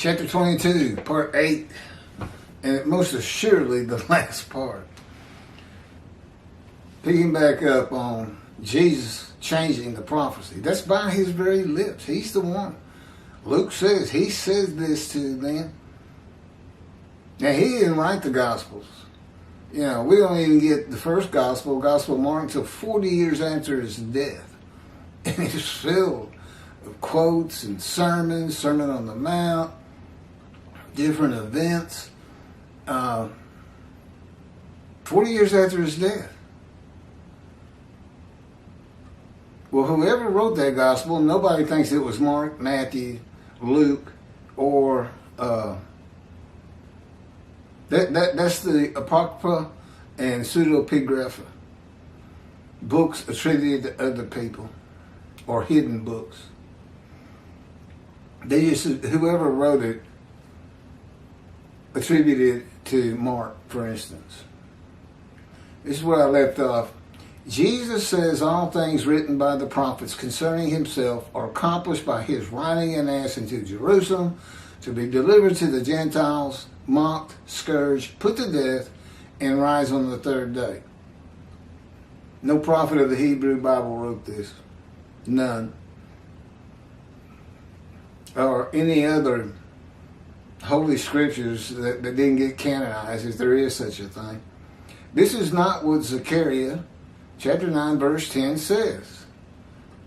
chapter 22, part 8, and most assuredly the last part. Picking back up on Jesus changing the prophecy. That's by his very lips. He's the one. Luke says, he says this to them. Now, he didn't write the Gospels. You know, we don't even get the first Gospel, Gospel of Mark, until 40 years after his death. And it's filled with quotes and sermons, Sermon on the Mount, different events. 40 years after his death. Well, whoever wrote that gospel, nobody thinks it was Mark, Matthew, Luke, or that's the Apocrypha and Pseudepigrapha, books attributed to other people or hidden books. They just, whoever wrote it, attributed to Mark, for instance. This is where I left off. Jesus says all things written by the prophets concerning himself are accomplished by his riding an ass into Jerusalem to be delivered to the Gentiles, mocked, scourged, put to death, and rise on the third day. No prophet of the Hebrew Bible wrote this. None. Or any other holy scriptures that didn't get canonized, if there is such a thing. This is not what Zechariah chapter 9 verse 10 says.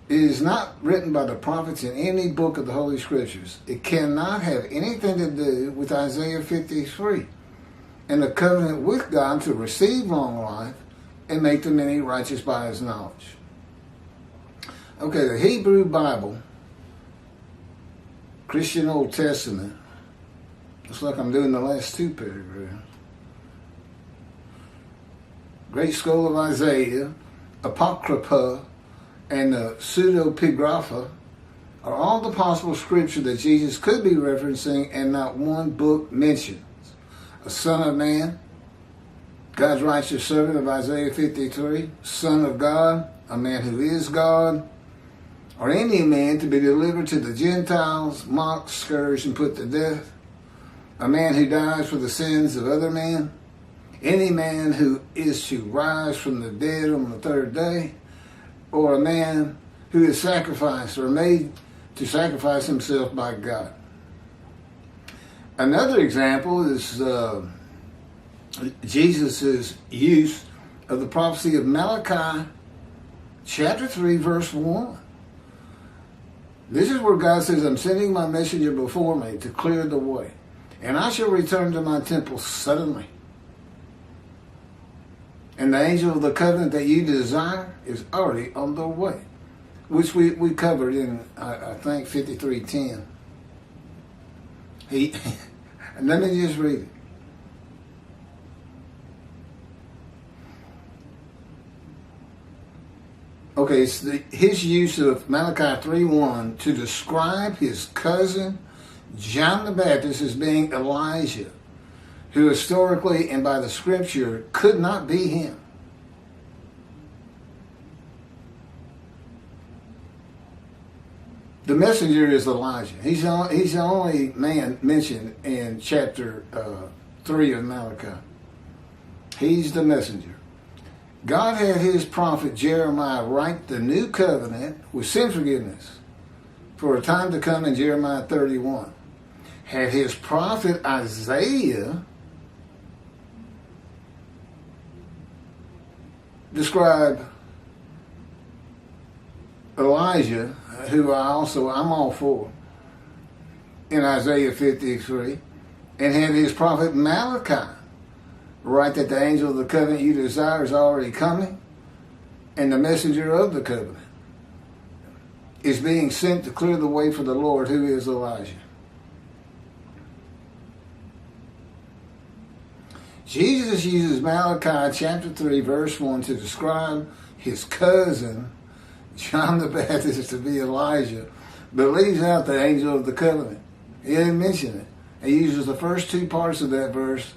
It is not written by the prophets in any book of the Holy Scriptures. It cannot have anything to do with Isaiah 53 and the covenant with God to receive long life and make the many righteous by his knowledge. Okay, the Hebrew Bible, Christian Old Testament, it's like I'm doing the last two paragraphs. Great Scroll of Isaiah, Apocrypha, and the Pseudepigrapha are all the possible scripture that Jesus could be referencing, and not one book mentions a son of man, God's righteous servant of Isaiah 53, son of God, a man who is God, or any man to be delivered to the Gentiles, mocked, scourged, and put to death, a man who dies for the sins of other men, any man who is to rise from the dead on the third day, or a man who is sacrificed or made to sacrifice himself by God. Another example is Jesus' use of the prophecy of Malachi chapter 3 verse 1. This is where God says, I'm sending my messenger before me to clear the way, and I shall return to my temple suddenly. And the angel of the covenant that you desire is already on the way, which we covered in, I think, 53:10. Let me just read it. Okay, it's his use of Malachi 3:1 to describe his cousin John the Baptist as being Elijah, who historically and by the scripture could not be him. The messenger is Elijah. He's the only man mentioned in chapter 3 of Malachi. He's the messenger. God had his prophet Jeremiah write the new covenant with sin forgiveness for a time to come in Jeremiah 31. Had his prophet Isaiah describe Elijah, who I'm all for, in Isaiah 53, and had his prophet Malachi write that the angel of the covenant you desire is already coming, and the messenger of the covenant is being sent to clear the way for the Lord, who is Elijah. Jesus uses Malachi chapter 3 verse 1 to describe his cousin John the Baptist to be Elijah, but leaves out the angel of the covenant. He didn't mention it. He uses the first two parts of that verse,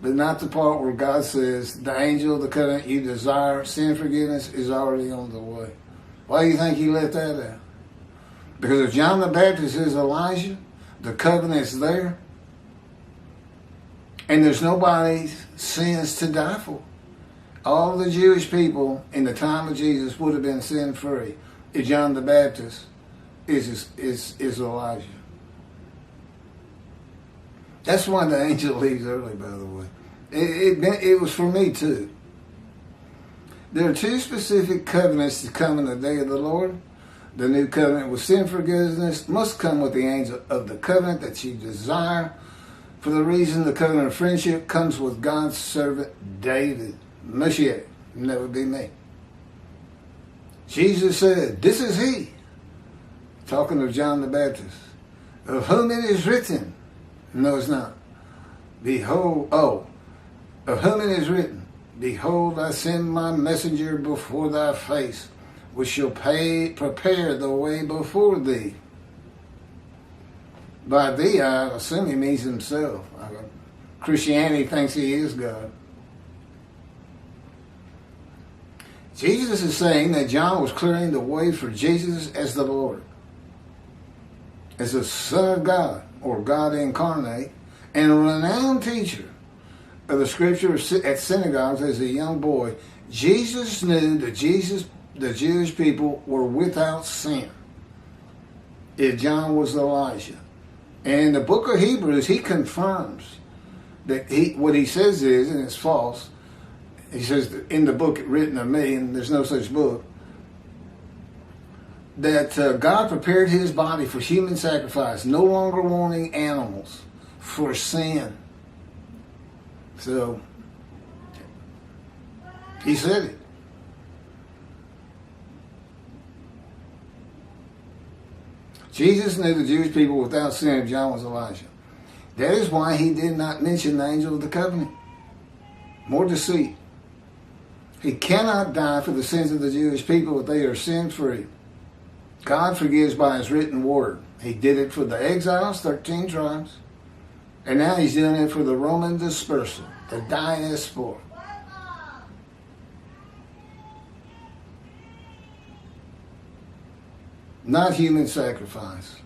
but not the part where God says the angel of the covenant you desire, sin forgiveness, is already on the way. Why do you think he left that out? Because if John the Baptist is Elijah, The covenant's there. And there's nobody's sins to die for. All the Jewish people in the time of Jesus would have been sin-free if John the Baptist is Elijah. That's why the angel leaves early, by the way. It was for me too. There are two specific covenants to come in the day of the Lord. The new covenant with sin forgiveness must come with the angel of the covenant that you desire. For the reason the covenant of friendship comes with God's servant David. Moshiach, never be me. Jesus said, this is he, talking of John the Baptist, of whom it is written. No, it's not. Behold, of whom it is written, behold, I send my messenger before thy face, which shall prepare the way before thee. By thee, I assume he means himself. Christianity thinks he is God. Jesus is saying that John was clearing the way for Jesus as the Lord, as the Son of God, or God incarnate, and a renowned teacher of the Scripture at synagogues as a young boy. Jesus knew that the Jewish people were without sin if John was Elijah. And in the book of Hebrews, he confirms that what he says is, and it's false, he says in the book written of me, and there's no such book, that God prepared his body for human sacrifice, no longer wanting animals for sin. So, he said it. Jesus knew the Jewish people without sin if John was Elijah. That is why he did not mention the angel of the covenant. More deceit. He cannot die for the sins of the Jewish people if they are sin-free. God forgives by his written word. He did it for the exiles, 13 tribes. And now he's doing it for the Roman dispersal, the diaspora. Not human sacrifice.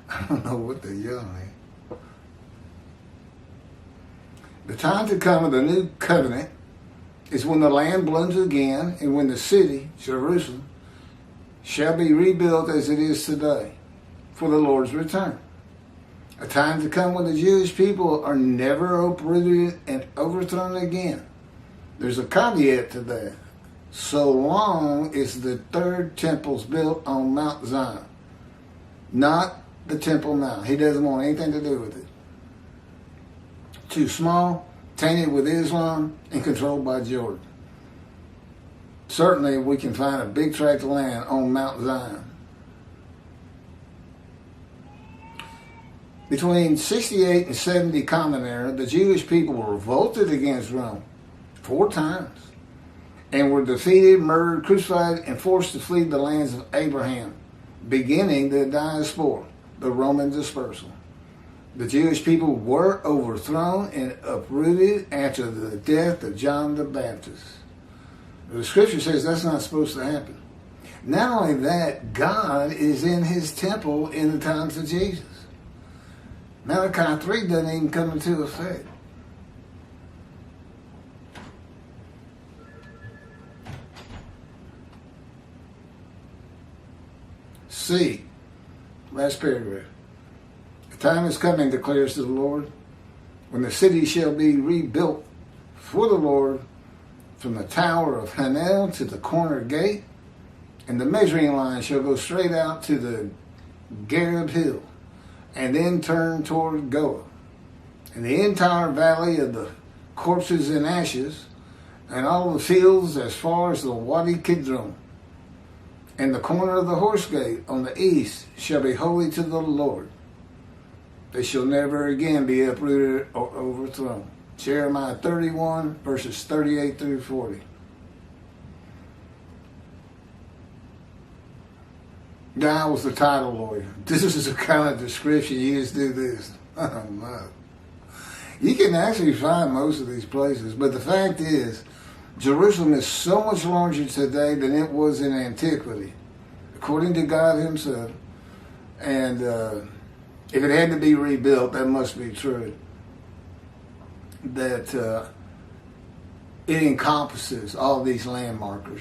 I don't know what they're yelling at. The time to come of the new covenant is when the land blooms again and when the city, Jerusalem, shall be rebuilt as it is today for the Lord's return. A time to come when the Jewish people are never uprooted and overthrown again. There's a caveat to that. So long as the third temple's built on Mount Zion, not the Temple Mount. He doesn't want anything to do with it. Too small, tainted with Islam, and controlled by Jordan. Certainly we can find a big tract of land on Mount Zion. Between 68 and 70 Common Era, the Jewish people were revolted against Rome 4 times and were defeated, murdered, crucified, and forced to flee the lands of Abraham, beginning the diaspora, the Roman dispersal. The Jewish people were overthrown and uprooted after the death of John the Baptist. The Scripture says that's not supposed to happen. Not only that, God is in his temple in the times of Jesus. Malachi 3 doesn't even come into effect. C, last paragraph. The time is coming, declares the Lord, when the city shall be rebuilt for the Lord from the tower of Hanel to the corner gate, and the measuring line shall go straight out to the Gareb hill, and then turn toward Goa, and the entire valley of the corpses and ashes, and all the fields as far as the Wadi Kidron, and the corner of the horse gate on the east shall be holy to the Lord. They shall never again be uprooted or overthrown. Jeremiah 31, verses 38 through 40. Guy was the title lawyer. This is the kind of description. You just do this. I don't know. You can actually find most of these places, but the fact is, Jerusalem is so much larger today than it was in antiquity. According to God himself, And if it had to be rebuilt, that must be true. That it encompasses all these landmarkers.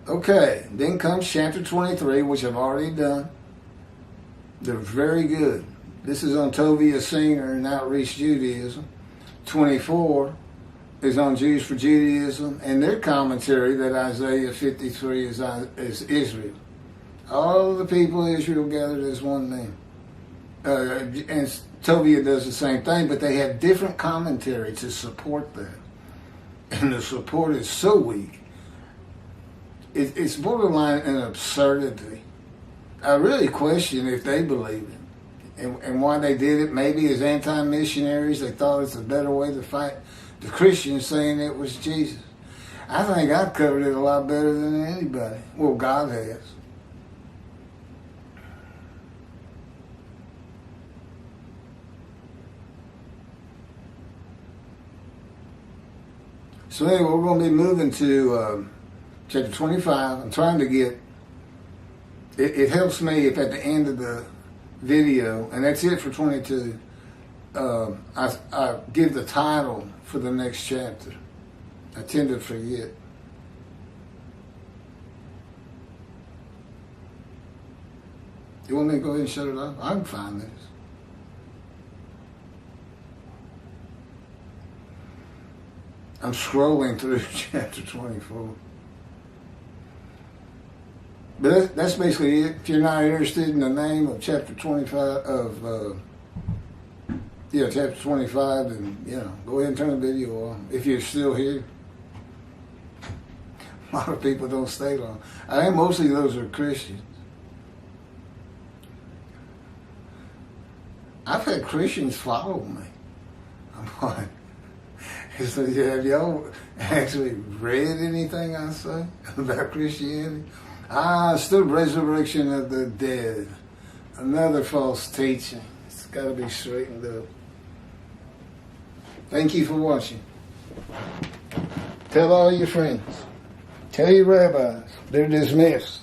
Okay, then comes chapter 23, which I've already done. They're very good. This is on Tovia Singer and Outreach Judaism. 24 is on Jews for Judaism, and their commentary that Isaiah 53 is Israel. All the people of Israel gathered as one name. And Tovia does the same thing, but they have different commentary to support that. And the support is so weak. It's borderline an absurdity. I really question if they believe it and why they did it. Maybe as anti-missionaries, they thought it's a better way to fight the Christians, saying it was Jesus. I think I've covered it a lot better than anybody. Well, God has. So anyway, we're going to be moving to chapter 25. I'm trying to get, it helps me if at the end of the video, and that's it for 22, I give the title for the next chapter. I tend to forget. You want me to go ahead and shut it off? I can find this. I'm scrolling through chapter 24. But that's basically it. If you're not interested in the name of chapter 25 chapter 25, then go ahead and turn the video on. If you're still here, a lot of people don't stay long. I think mostly those are Christians. I've had Christians follow me. I'm like, so have y'all actually read anything I say about Christianity? It's the resurrection of the dead. Another false teaching. It's got to be straightened up. Thank you for watching. Tell all your friends. Tell your rabbis. They're dismissed.